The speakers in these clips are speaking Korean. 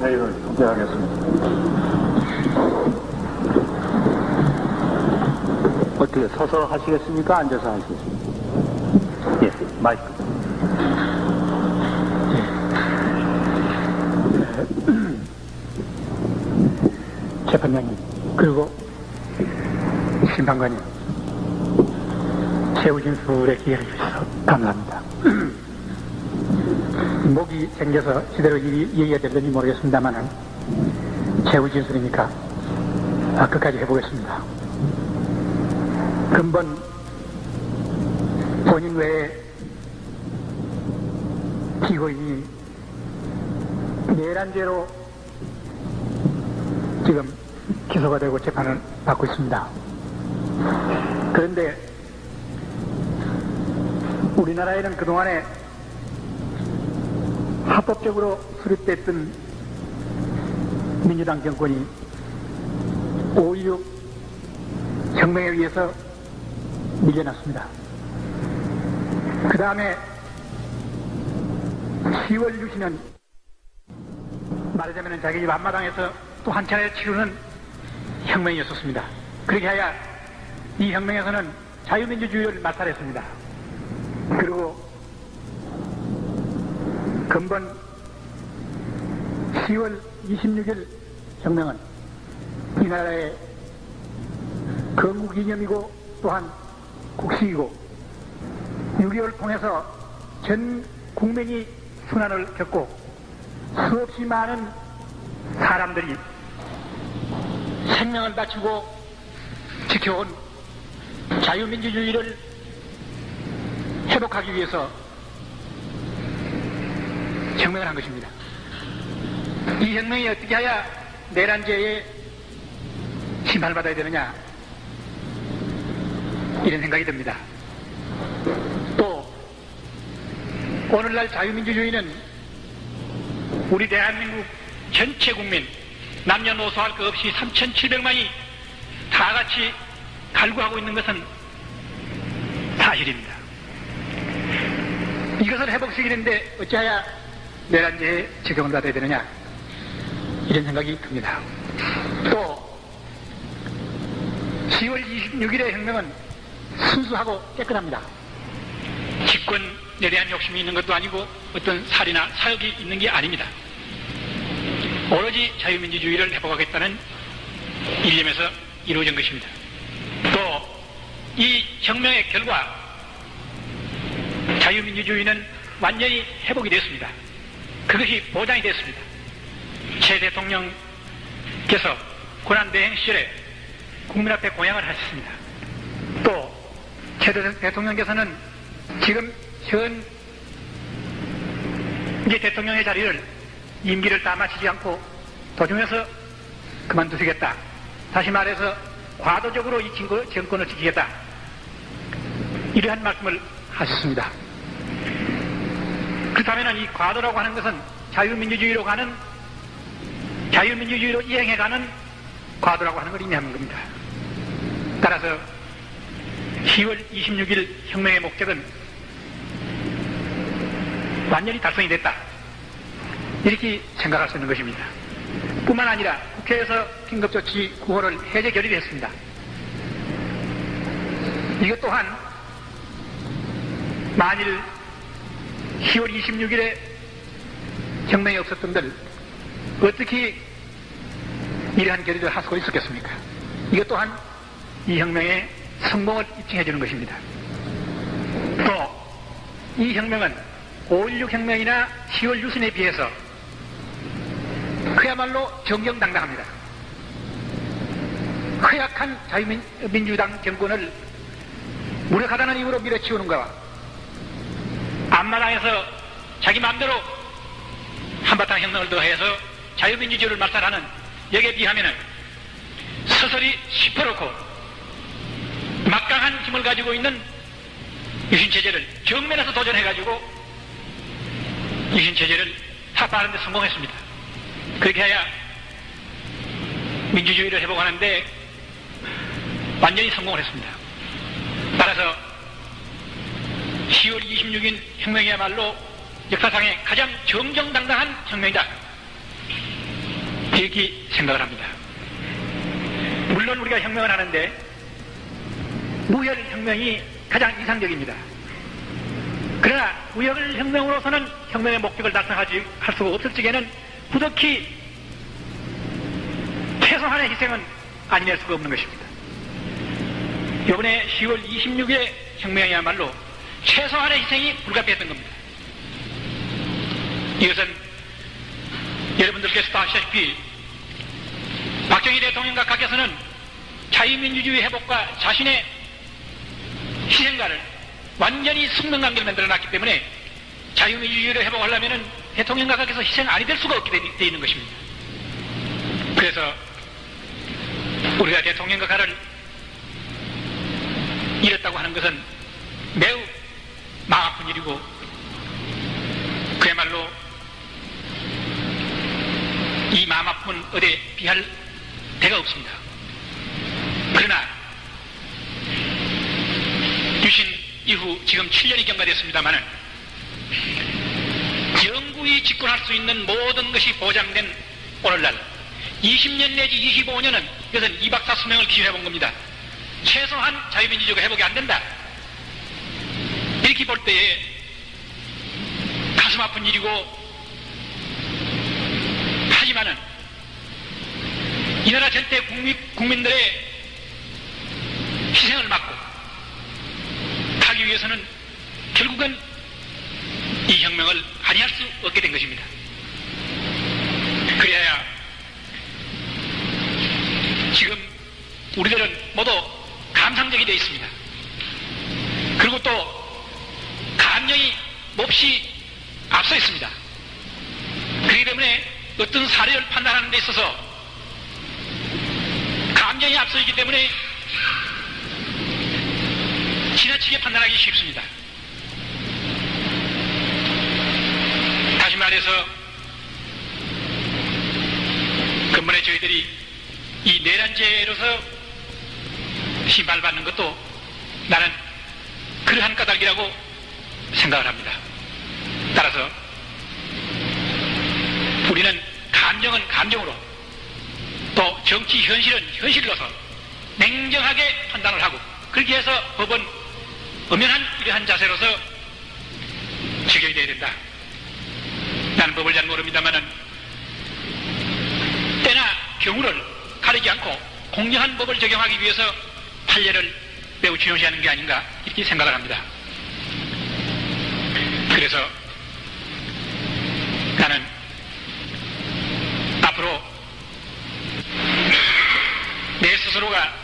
회의를 중지하겠습니다. 어떻게 서서 하시겠습니까? 앉아서 하시겠습니까? 예, 마이크. 재판장님, 그리고 심판관님, 최후 진술의 기회를 주셔서 감사합니다. 목이 생겨서 제대로 얘기가 될는지 모르겠습니다만은 최후 진술이니까 끝까지 해보겠습니다. 근본 본인 외에 피고인이 내란죄로 지금 기소가 되고 재판을 받고 있습니다. 그런데 우리나라에는 그동안에 합법적으로 수립됐던 민주당 정권이 5.16 혁명에 의해서 밀려났습니다. 그 다음에 10월 유신은 말하자면 자기 집 앞마당에서 또 한 차례 치르는 혁명이었었습니다. 그렇게 하여 이 혁명에서는 자유민주주의를 마살했습니다. 그리고 근본 10월 26일 혁명은 이 나라의 건국기념이고 또한 국식이고 6.25를 통해서 전 국민이 순환을 겪고 수없이 많은 사람들이 생명을 바치고 지켜온 자유민주주의를 회복하기 위해서 혁명을 한 것입니다. 이 혁명이 어떻게 해야 내란죄에 심판을 받아야 되느냐, 이런 생각이 듭니다. 또 오늘날 자유민주주의는 우리 대한민국 전체 국민 남녀노소 할 것 없이 3,700만이 다 같이 갈구하고 있는 것은 사실입니다. 이것을 회복시키는데 어찌하여 내란죄에 적용을 받아야 되느냐, 이런 생각이 듭니다. 또 10월 26일의 혁명은 순수하고 깨끗합니다. 집권에 대한 욕심이 있는 것도 아니고 어떤 살이나 사욕이 있는 게 아닙니다. 오로지 자유민주주의를 회복하겠다는 일념에서 이루어진 것입니다. 또 이 혁명의 결과 자유민주주의는 완전히 회복이 됐습니다. 그것이 보장이 됐습니다. 최 대통령께서 고난대행 시절에 국민 앞에 공양을 하셨습니다. 또 최 대통령께서는 지금 현 이제 대통령의 자리를 임기를 다 마치지 않고 도중에서 그만두시겠다. 다시 말해서 과도적으로 이 정권을 지키겠다. 이러한 말씀을 하셨습니다. 그렇다면 이 과도라고 하는 것은 자유민주주의로 이행해가는 과도라고 하는 걸 의미하는 겁니다. 따라서 10월 26일 혁명의 목적은 완전히 달성이 됐다, 이렇게 생각할 수 있는 것입니다. 뿐만 아니라 국회에서 긴급조치 9호를 해제 결의했습니다. 이것 또한 만일 10월 26일에 혁명이 없었던들 어떻게 이러한 결의를 할 수가 있었겠습니까? 이것 또한 이 혁명의 성공을 입증해 주는 것입니다. 또 이 혁명은 5.16 혁명이나 10월 유신에 비해서 그야말로 정정당당합니다. 허약한 자유민주당 정권을 무력하다는 이유로 밀어치우는 것과 앞마당에서 자기 마음대로 한바탕 혁명을 더해서 자유민주주의를 말살하는, 여기에 비하면 서서히 시퍼렇고 막강한 힘을 가지고 있는 유신체제를 정면에서 도전해가지고 유신체제를 타파하는 데 성공했습니다. 그렇게 해야 민주주의를 회복하는데 완전히 성공을 했습니다. 따라서 10월 26일 혁명이야말로 역사상의 가장 정정당당한 혁명이다, 이렇게 생각을 합니다. 물론 우리가 혁명을 하는데 무혈혁명이 가장 이상적입니다. 그러나 무혈혁명으로서는 혁명의 목적을 달성할 수가 없을 적에는 부득이 최소한의 희생은 아니낼 수가 없는 것입니다. 이번에 10월 26일의 혁명이야말로 최소한의 희생이 불가피했던 겁니다. 이것은 여러분들께서도 아시다시피 박정희 대통령 각하께서는 자유민주주의 회복과 자신의 희생가를 완전히 숙명관계를 만들어놨기 때문에 자유민주주의를 회복하려면 대통령 각하께서 희생 아니 될 수가 없게 되어 있는 것입니다. 그래서 우리가 대통령 각하를 잃었다고 하는 것은 매우 마음 아픈 일이고 그야말로 이 마음 아픔은 어디에 비할 데가 없습니다. 그러나 유신 이후 지금 7년이 경과됐습니다마는 영구히 집권할 수 있는 모든 것이 보장된 오늘날 20년 내지 25년은 이것은 이박사 수명을 기준해 본 겁니다. 최소한 자유민주주의가 회복이 안 된다. 이렇게 볼 때에 가슴 아픈 일이고 하지만은 이 나라 전체 국민들의 희생을 막고 하기 위해서는 결국은 이 혁명을 발휘할 수 없게 된 것입니다. 그래야 지금 우리들은 모두 감상적이 되어 있습니다. 그리고 또 감정이 몹시 앞서 있습니다. 그렇기 때문에 어떤 사례를 판단하는 데 있어서 감정이 앞서 있기 때문에 지나치게 판단하기 쉽습니다. 다시 말해서 근본에 저희들이 이 내란죄로서 심판받는 것도 나는 그러한 까닭이라고 생각을 합니다. 따라서 우리는 감정은 감정으로 또 정치 현실은 현실로서 냉정하게 판단을 하고 그렇게 해서 법은 엄연한 이러한 자세로서 적용이 되어야 된다. 나는 법을 잘 모릅니다만은 때나 경우를 가리지 않고 공정한 법을 적용하기 위해서 판례를 매우 중요시하는 게 아닌가 이렇게 생각을 합니다. 그래서 나는 앞으로 내 스스로가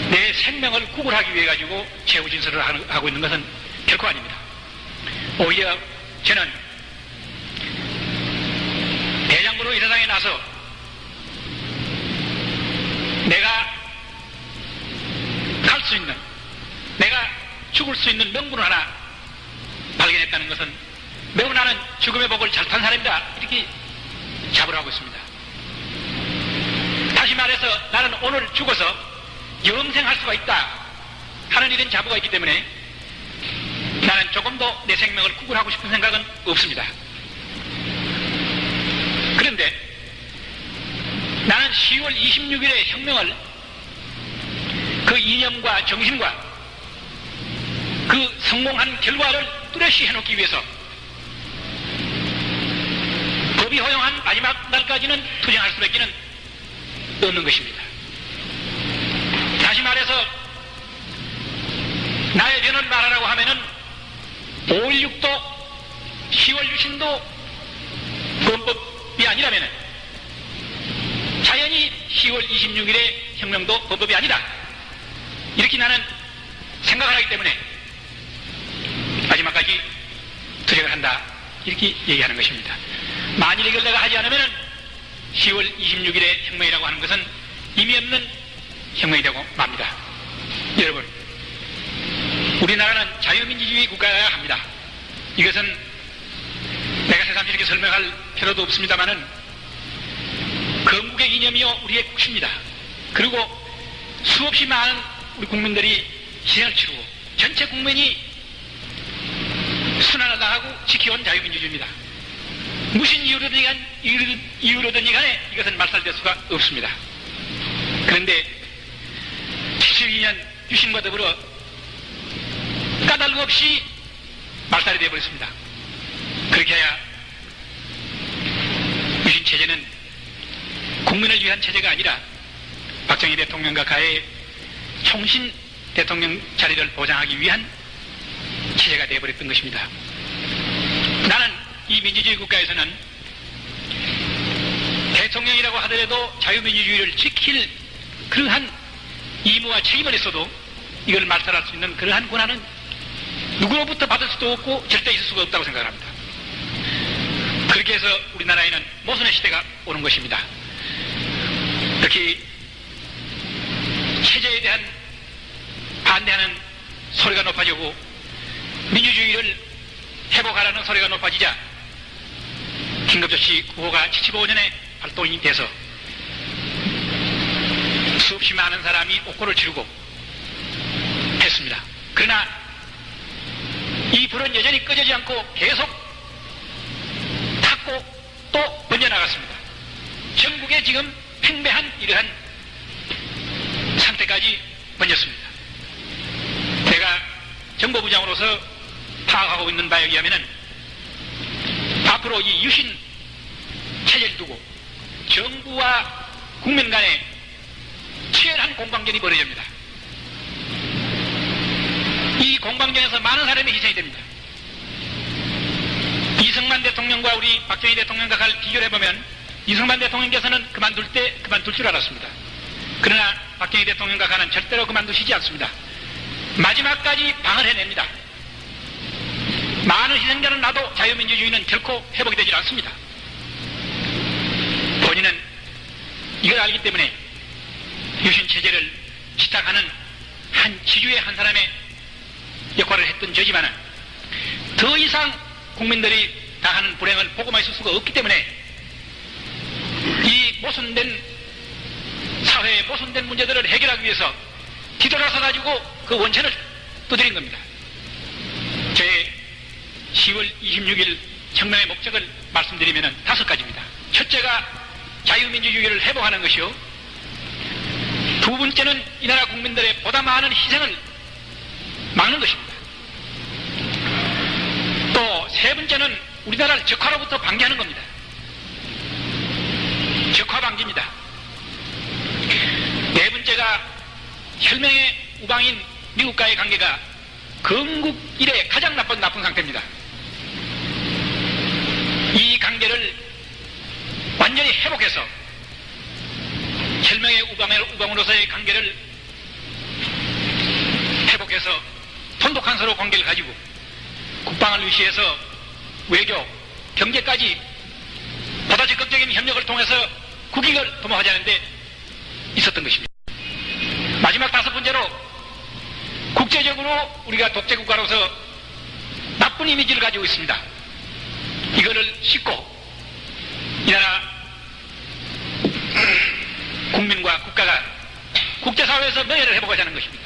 내 생명을 구걸하기 위해 가지고 최후 진술을 하고 있는 것은 결코 아닙니다. 오히려 저는 대장부로 이 세상에 나서 내가 갈 수 있는, 내가 죽을 수 있는 명분을 하나 발견했다는 것은 매우 나는 죽음의 복을 잘 탄 사람이다 이렇게 자부를 하고 있습니다. 다시 말해서 나는 오늘 죽어서 영생할 수가 있다 하는 이런 자부가 있기 때문에 나는 조금도 내 생명을 구걸하고 싶은 생각은 없습니다. 그런데 나는 10월 26일의 혁명을 그 이념과 정신과 그 성공한 결과를 뚜렷이 해놓기 위해서 법이 허용한 마지막 날까지는 투쟁할 수밖에 없는 것입니다. 다시 말해서 나의 변을 말하라고 하면은 5.16도 10월 유신도 범법이 아니라면은 자연히 10월 26일의 혁명도 범법이 아니다. 이렇게 나는 생각을 하기 때문에 마지막까지 투쟁을 한다. 이렇게 얘기하는 것입니다. 만일 이걸 내가 하지 않으면 10월 26일의 혁명이라고 하는 것은 의미 없는 혁명이 되고 맙니다. 여러분, 우리나라는 자유민주주의 국가여야 합니다. 이것은 내가 새삼 이렇게 설명할 필요도 없습니다만은 건국의 이념이요 우리의 국시입니다. 그리고 수없이 많은 우리 국민들이 희생을 치르고 전체 국민이 순환을 당하고 지켜온 자유민주주의입니다. 무슨 이유로든지 간에 이것은 말살될 수가 없습니다. 그런데 72년 유신과 더불어 까닭 없이 말살이 되어버렸습니다. 그렇게 해야 유신 체제는 국민을 위한 체제가 아니라 박정희 대통령과 가의 총신 대통령 자리를 보장하기 위한 체제가 되어버렸던 것입니다. 나는 이 민주주의 국가에서는 대통령이라고 하더라도 자유민주주의를 지킬 그러한 의무와 책임을 했어도 이걸 말살할 수 있는 그러한 권한은 누구로부터 받을 수도 없고 절대 있을 수가 없다고 생각합니다. 그렇게 해서 우리나라에는 모순의 시대가 오는 것입니다. 특히 체제에 대한 반대하는 소리가 높아지고 민주주의를 회복하라는 소리가 높아지자 긴급조치 9호가 75년에 발동이 돼서 수없이 많은 사람이 옥고를 치르고 했습니다. 그러나 이 불은 여전히 꺼지지 않고 계속 탔고 또 번져나갔습니다. 전국에 지금 팽배한 이러한 상태까지 번졌습니다. 제가 정보부장으로서 파악하고 있는 바에 의하면 앞으로 이 유신 체제를 두고 정부와 국민 간에 치열한 공방전이 벌어집니다. 이 공방전에서 많은 사람이 희생이 됩니다. 이승만 대통령과 우리 박정희 대통령과 비교를 해보면 이승만 대통령께서는 그만둘 때 그만둘 줄 알았습니다. 그러나 박정희 대통령과 가는 절대로 그만두시지 않습니다. 마지막까지 방을 해냅니다. 많은 희생자는 나도 자유민주주의는 결코 회복이 되질 않습니다. 본인은 이걸 알기 때문에 유신체제를 시작하는 한 지주의 한 사람의 역할을 했던 저지만은 더 이상 국민들이 당하는 불행을 보고만 있을 수가 없기 때문에 이 모순된 사회의 모순된 문제들을 해결하기 위해서 뒤돌아서 가지고 그 원천을 두드린 겁니다. 제 10월 26일 혁명의 목적을 말씀드리면 5가지입니다. 첫째가 자유민주주의를 회복하는 것이요. 두 번째는 이 나라 국민들의 보다 많은 희생을 막는 것입니다. 또 세 번째는 우리나라를 적화로부터 방지하는 겁니다. 적화 방지입니다. 네 번째가 혈맹의 우방인 미국과의 관계가 건국 이래 가장 나쁜 상태입니다. 이 관계를 완전히 회복해서 혈맹의 우방으로서의 관계를 회복해서 돈독한 서로 관계를 가지고 국방을 위시해서 외교, 경제까지 보다 적극적인 협력을 통해서 국익을 도모하자는 데 있었던 것입니다. 마지막 5번째로 국제적으로 우리가 독재국가로서 나쁜 이미지를 가지고 있습니다. 이거를 씻고 이 나라 국민과 국가가 국제사회에서 명예를 회복하자는 것입니다.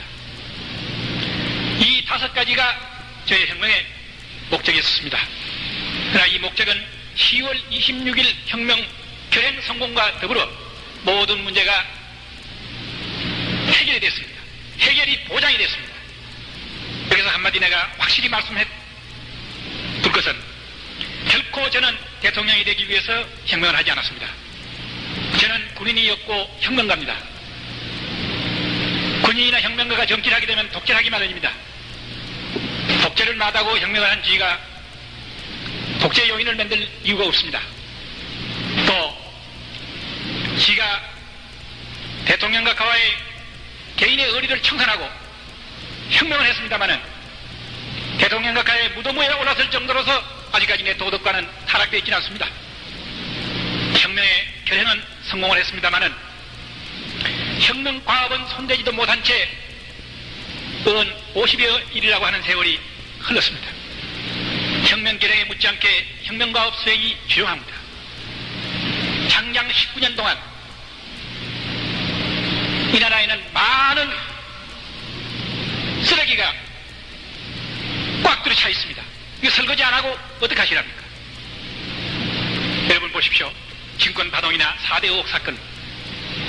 이 5가지가 저의 혁명의 목적이었습니다. 그러나 이 목적은 10월 26일 혁명 결행 성공과 더불어 모든 문제가 해결이 됐습니다. 해결이 보장이 됐습니다. 그래서 한마디 내가 확실히 말씀해 둘 것은 결코 저는 대통령이 되기 위해서 혁명을 하지 않았습니다. 저는 군인이었고 혁명가입니다. 군인이나 혁명가가 정치를 하게 되면 독재를 하기 마련입니다. 독재를 마다하고 혁명을 한 지가 독재 요인을 만들 이유가 없습니다. 또 지가 대통령과 가와의 개인의 의리를 청산하고 혁명을 했습니다마는 대통령과 가의 무덤 위에 올라설 정도로서 아직까지 내 도덕과는 타락되어 있지는 않습니다. 혁명의 결행은 성공을 했습니다마는 혁명 과업은 손대지도 못한 채 50여 일이라고 하는 세월이 흘렀습니다. 혁명 결행에 못지않게 혁명 과업 수행이 주요합니다. 장장 19년 동안 이 나라에는 많은 쓰레기가 꽉 들어차 있습니다. 이거 설거지 안 하고 어떻게 하시랍니까? 여러분 보십시오. 증권파동이나 4대 의혹 사건,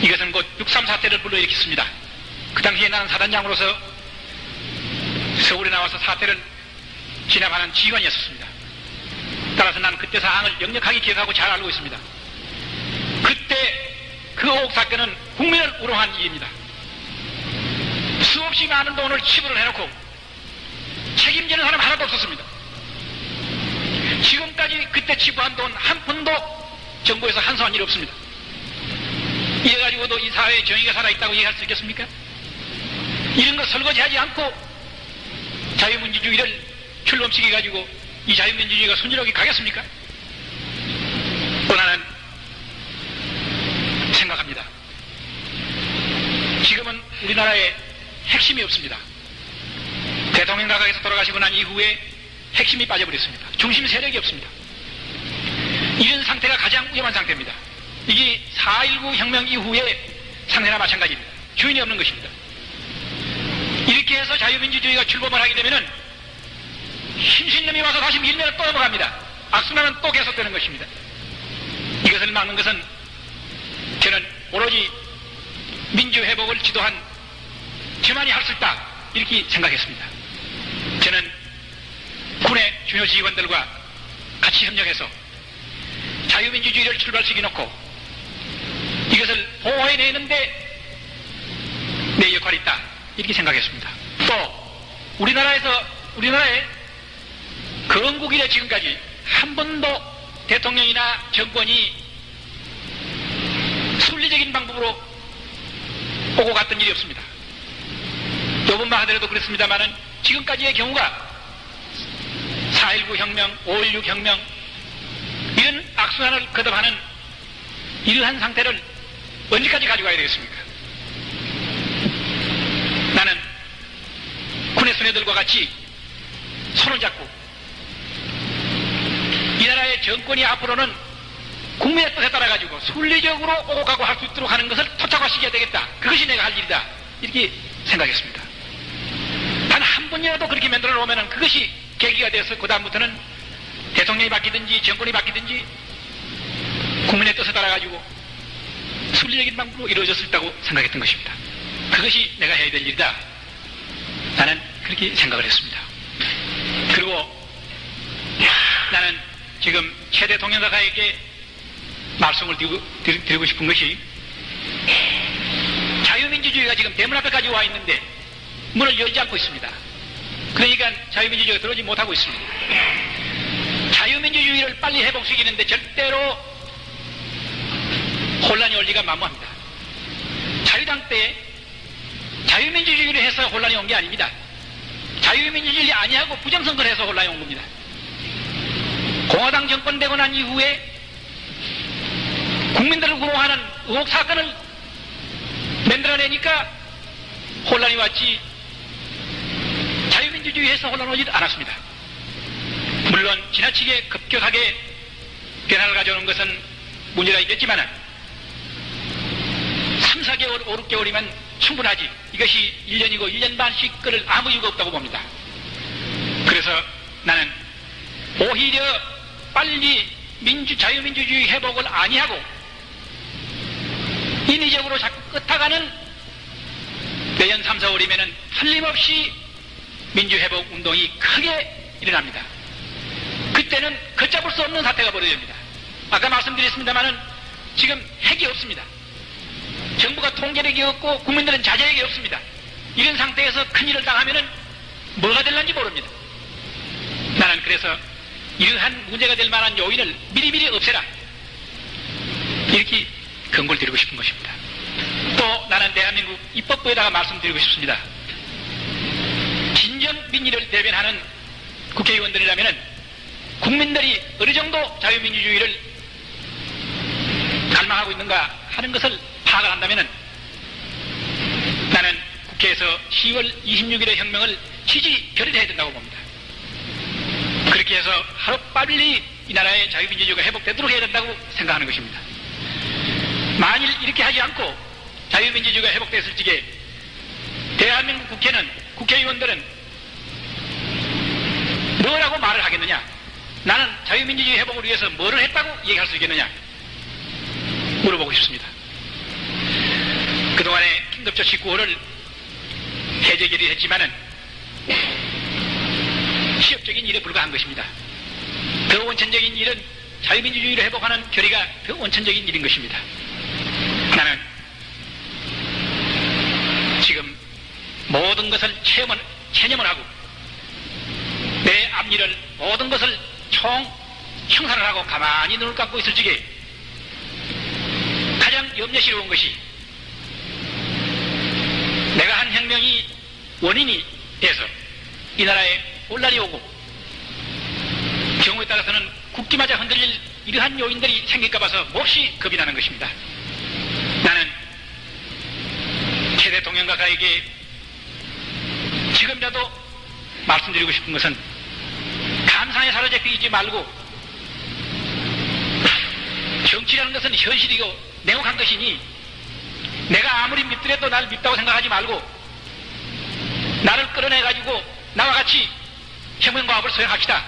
이것은 곧 6.3 사태를 불러일으켰습니다. 그 당시에 나는 사단장으로서 서울에 나와서 사태를 진압하는 지휘관이었습니다. 따라서 나는 그때 사항을 역력하게 기억하고 잘 알고 있습니다. 그때 그 의혹 사건은 국민을 우롱한 일입니다. 수없이 많은 돈을 치부를 해놓고 책임지는 사람 하나도 없었습니다. 지금까지 그때 치부한 돈 한 푼도 정부에서 한수한 일이 없습니다. 이래가지고도 이 사회에 정의가 살아있다고 얘기할 수 있겠습니까? 이런 거 설거지하지 않고 자유민주주의를 출범시켜가지고 이 자유민주주의가 순조롭게 가겠습니까? 나는 생각합니다. 지금은 우리나라에 핵심이 없습니다. 대통령 각하에서 돌아가시고 난 이후에 핵심이 빠져버렸습니다. 중심 세력이 없습니다. 이런 상태가 가장 위험한 상태입니다. 이게 4.19 혁명 이후의 상태나 마찬가지입니다. 주인이 없는 것입니다. 이렇게 해서 자유민주주의가 출범을 하게 되면은 힘센 놈이 와서 다시 밀면 또 넘어갑니다. 악순환은 또 계속되는 것입니다. 이것을 막는 것은 저는 오로지 민주회복을 지도한 저만이 할 수 있다, 이렇게 생각했습니다. 저는 군의 중요 지휘관들과 같이 협력해서 자유민주주의를 출발시켜놓고 이것을 보호해내는데 내 역할이 있다, 이렇게 생각했습니다. 또 우리나라의 건국 이래 지금까지 한 번도 대통령이나 정권이 순리적인 방법으로 오고 갔던 일이 없습니다. 요번만 하더라도 그렇습니다만은 지금까지의 경우가 4.19 혁명, 5.16 혁명, 이런 악순환을 거듭하는 이러한 상태를 언제까지 가져가야 되겠습니까? 나는 군의 수뇌들과 같이 손을 잡고 이 나라의 정권이 앞으로는 국민의 뜻에 따라가지고 순리적으로 오고 가고 할 수 있도록 하는 것을 토착화시켜야 되겠다. 그것이 내가 할 일이다, 이렇게 생각했습니다. 단 한 번이라도 그렇게 만들어 놓으면 그것이 계기가 돼서 그 다음부터는 대통령이 바뀌든지 정권이 바뀌든지 국민의 뜻에 따라가지고 순리적인 방법으로 이루어졌을 수 있다고 생각했던 것입니다. 그것이 내가 해야 될 일이다, 나는 그렇게 생각을 했습니다. 그리고 나는 지금 최 대통령 각하에게 말씀을 드리고 싶은 것이, 자유민주주의가 지금 대문 앞에까지 와 있는데 문을 열지 않고 있습니다. 그러니까 자유민주주의가 들어오지 못하고 있습니다. 자유민주주의를 빨리 회복시키는데 절대로 혼란이 올 리가 만무합니다. 자유당 때 자유민주주의를 해서 혼란이 온 게 아닙니다. 자유민주주의 아니하고 부정선거를 해서 혼란이 온 겁니다. 공화당 정권 되고 난 이후에 국민들을 우롱하는 의혹 사건을 만들어내니까 혼란이 왔지, 자유민주주의에서 혼란 오지 않았습니다. 물론 지나치게 급격하게 변화를 가져오는 것은 문제가 있겠지만 3, 4개월, 5, 6개월이면 충분하지, 이것이 1년이고 1년 반씩 끌을 아무 이유가 없다고 봅니다. 그래서 나는 오히려 빨리 자유민주주의 회복을 아니하고 인위적으로 자꾸 끄타가는 내년 3, 4월이면 틀림없이 민주회복 운동이 크게 일어납니다. 그때는 걷잡을 수 없는 사태가 벌어집니다. 아까 말씀드렸습니다마는 지금 핵이 없습니다. 정부가 통제력이 없고 국민들은 자제력이 없습니다. 이런 상태에서 큰일을 당하면은 뭐가 될는지 모릅니다. 나는 그래서 이러한 문제가 될 만한 요인을 미리미리 없애라, 이렇게 권고를 드리고 싶은 것입니다. 또 나는 대한민국 입법부에다가 말씀드리고 싶습니다. 진정 민의를 대변하는 국회의원들이라면 국민들이 어느 정도 자유민주주의를 갈망하고 있는가 하는 것을 파악을 한다면 나는 국회에서 10월 26일의 혁명을 지지 결의해야 된다고 봅니다. 그렇게 해서 하루빨리 이 나라의 자유민주주의가 회복되도록 해야 된다고 생각하는 것입니다. 만일 이렇게 하지 않고 자유민주주의가 회복됐을 적에 대한민국 국회는, 국회의원들은 뭐라고 말을 하겠느냐? 나는 자유민주주의 회복을 위해서 뭐를 했다고 얘기할 수 있겠느냐 물어보고 싶습니다. 그동안에 긴급조 19호를 해제 결의했지만은 시협적인 일에 불과한 것입니다. 더 원천적인 일은 자유민주주의를 회복하는 결의가 더 원천적인 일인 것입니다. 나는 지금 모든 것을 체념을 하고 내 앞일을 모든 것을 형사를 하고 가만히 눈을 감고 있을 적에 가장 염려스러운 것이 내가 한 혁명이 원인이 돼서 이 나라에 혼란이 오고 경우에 따라서는 국기마저 흔들릴 이러한 요인들이 생길까 봐서 몹시 겁이 나는 것입니다. 나는 최 대통령가에게 지금이라도 말씀드리고 싶은 것은 감상에 사로잡혀 있지 말고 정치라는 것은 현실이고 냉혹한 것이니 내가 아무리 밉더라도 나를 밉다고 생각하지 말고 나를 끌어내가지고 나와 같이 혁명과업을 수행합시다.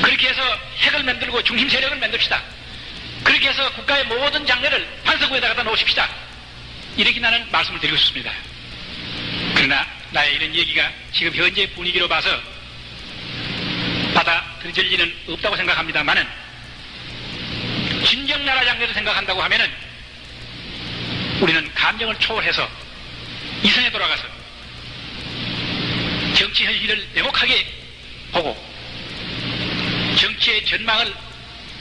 그렇게 해서 핵을 만들고 중심 세력을 만듭시다. 그렇게 해서 국가의 모든 장래를 반석구에다 갖다 놓으십시다. 이렇게 나는 말씀을 드리고 싶습니다. 그러나 나의 이런 얘기가 지금 현재 분위기로 봐서 받아들일 리는 없다고 생각합니다만은 진정 나라 장래를 생각한다고 하면은 우리는 감정을 초월해서 이성에 돌아가서 정치 현실을 냉혹하게 보고 정치의 전망을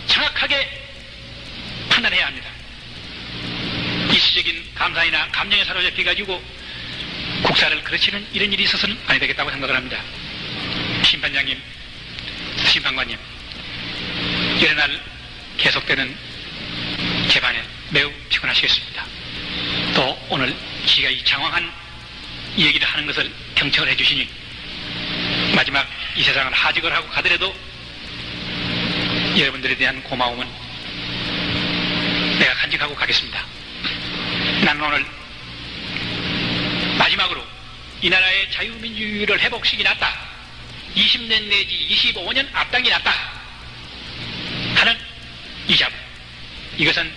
정확하게 판단해야 합니다. 일시적인 감상이나 감정에 사로잡혀가지고 국사를 그르치는 이런 일이 있어서는 아니 되겠다고 생각을 합니다. 심판장님, 심판관님, 이런 날 계속되는 재판에 매우 피곤하시겠습니다. 또 오늘 지가 이 장황한 얘기를 하는 것을 경청을 해주시니 마지막 이 세상을 하직을 하고 가더라도 여러분들에 대한 고마움은 내가 간직하고 가겠습니다. 나는 오늘 마지막으로 이 나라의 자유민주주의를 회복시키 놨다. 20년 내지 25년 앞당기 놨다. 하는 이 자부. 이것은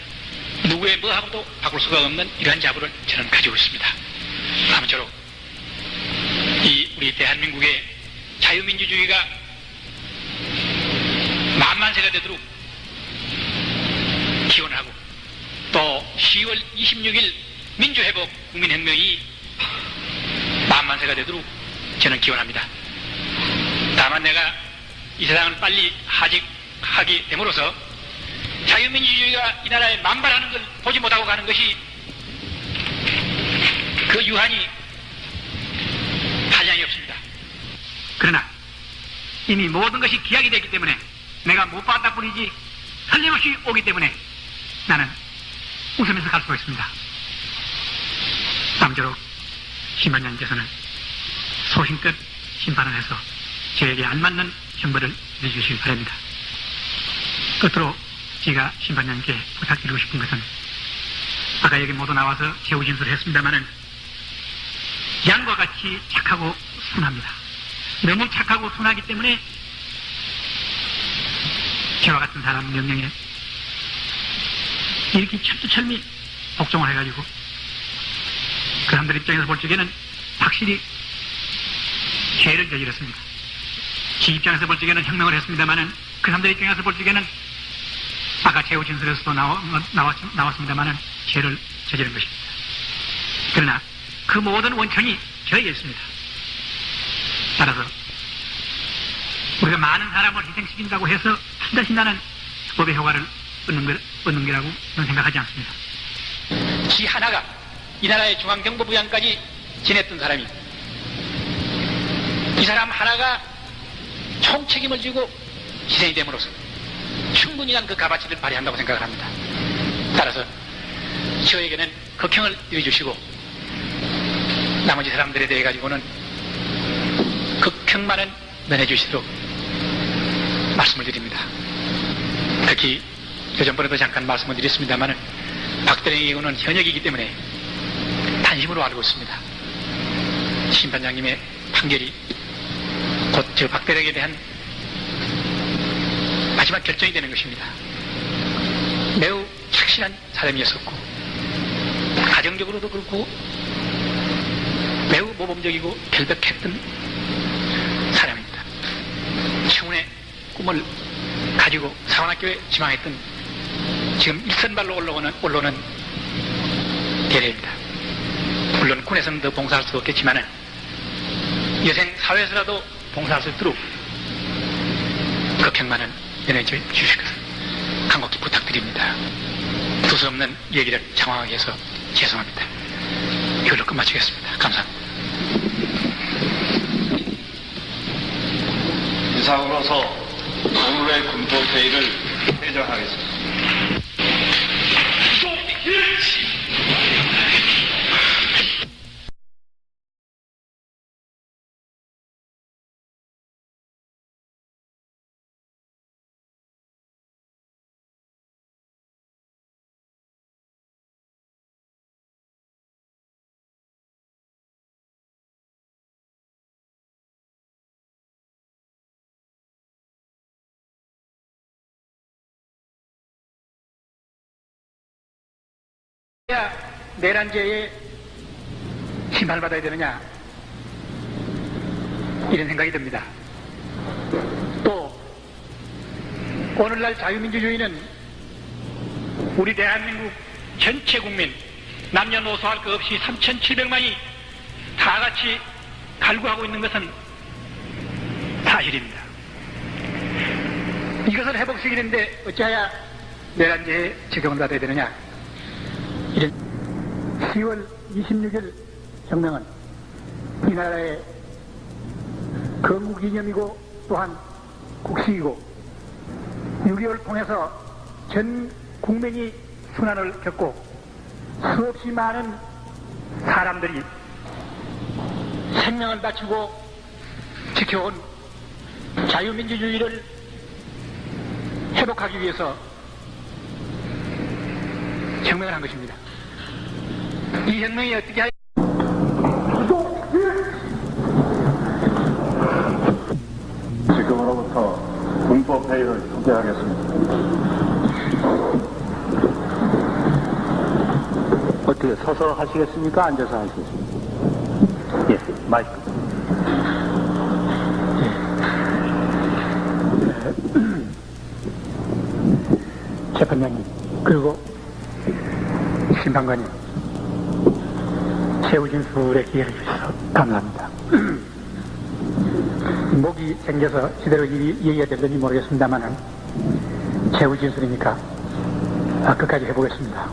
누구의 뭐하고도 바꿀 수가 없는 이러한 자부를 저는 가지고 있습니다. 아무쪼록 이 우리 대한민국의 자유민주주의가 만만세가 되도록 기원하고 또 10월 26일 민주회복 국민혁명이 만만세가 되도록 저는 기원합니다. 다만 내가 이 세상을 빨리 하직하게 됨으로써 자유민주주의가 이 나라에 만발하는 걸 보지 못하고 가는 것이 그 유한이 한량이 없습니다. 그러나 이미 모든 것이 기약이 됐기 때문에 내가 못 봤다 뿐이지 설렘없이 오기 때문에 나는 웃으면서 갈 수가 있습니다. 아무쪼록 심판장님께서는 소신껏 심판을 해서 저에게 알맞는 형벌을 내주시기 바랍니다. 끝으로 제가 심판장님께 부탁드리고 싶은 것은 아까 여기 모두 나와서 제후 진술을 했습니다마는 양과 같이 착하고 순합니다. 너무 착하고 순하기 때문에 저와 같은 사람 명령에 이렇게 철두철미 복종을 해가지고 그 사람들 입장에서 볼 적에는 확실히 죄를 저질렀습니다. 지 입장에서 볼 적에는 혁명을 했습니다마는 그 사람들 입장에서 볼 적에는 아까 제후 진술에서도 나왔습니다마는 죄를 저지른 것입니다. 그러나 그 모든 원천이 저에게 있습니다. 따라서 우리가 많은 사람을 희생시킨다고 해서 반드시 나는 법의 효과를 얻는 거라고 저는 생각하지 않습니다. 지 하나가 이 나라의 중앙정보부장까지 지냈던 사람이 이 사람 하나가 총책임을 지고 희생이 됨으로써 충분히 난 그 값어치를 발휘한다고 생각을 합니다. 따라서 저에게는 극형을 내려주시고 나머지 사람들에 대해 가지고는 극형만은 면해주시도록 말씀을 드립니다. 특히 그전번에도 잠깐 말씀을 드렸습니다만 박대령의 경우는 현역이기 때문에 단심으로 알고 있습니다. 심판장님의 판결이 곧 저 박대령에 대한 마지막 결정이 되는 것입니다. 매우 착실한 사람이었었고 가정적으로도 그렇고 매우 모범적이고 결백했던 사람입니다. 청운의 꿈을 가지고 사관학교에 지망했던 지금 일선발로 올라오는 대례입니다. 물론 군에서는 더 봉사할 수 없겠지만 여생 사회에서라도 봉사할 수 있도록 극행만은 연해 주실 것을 간곡히 부탁드립니다. 두서없는 얘기를 장황하게 해서 죄송합니다. 이걸로 끝마치겠습니다. 감사합니다. 이상으로서 오늘의 군법회의를 회장하겠습니다. 내란죄에 심판받아야 되느냐 이런 생각이 듭니다. 또 오늘날 자유민주주의는 우리 대한민국 전체 국민 남녀노소 할 것 없이 3,700만이 다 같이 갈구하고 있는 것은 사실입니다. 이것을 회복시키는데 어찌하여 내란죄에 적용을 받아야 되느냐 이런 10월 26일 혁명은 이 나라의 건국기념이고 또한 국식이고 6.25를 통해서 전 국민이 순환을 겪고 수없이 많은 사람들이 생명을 바치고 지켜온 자유민주주의를 회복하기 위해서 혁명을 한 것입니다. 이 혁명이 어떻게 지금으로부터 군법회의를 소개하겠습니다. 어떻게 서서 하시겠습니까? 앉아서 하시겠습니까? 예, 마이크. 재판장님 그리고 심판관님 최후 진술에 기회를 주셔서 감사합니다. 목이 생겨서 제대로 얘기가 될는지 모르겠습니다만은 최후 진술이니까 끝까지 해보겠습니다.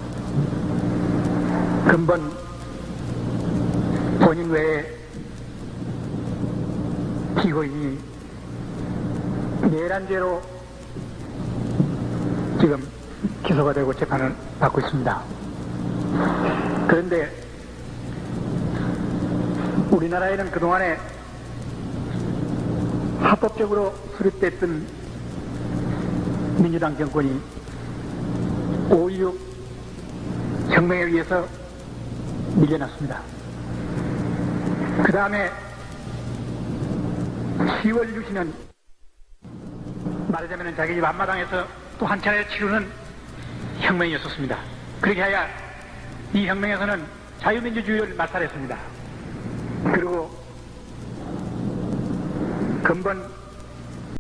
근본 본인 외에 피고인이 내란죄로 지금 기소가 되고 재판을 받고 있습니다. 그런데 우리나라에는 그동안에 합법적으로 수립됐던 민주당 정권이 5.16 혁명에 의해서 밀려났습니다. 그 다음에 10월 6일은 말하자면 자기 집 앞마당에서 또 한 차례 치르는 혁명이었었습니다. 그렇게 하여 이 혁명에서는 자유민주주의를 말살했습니다. 그리고 근본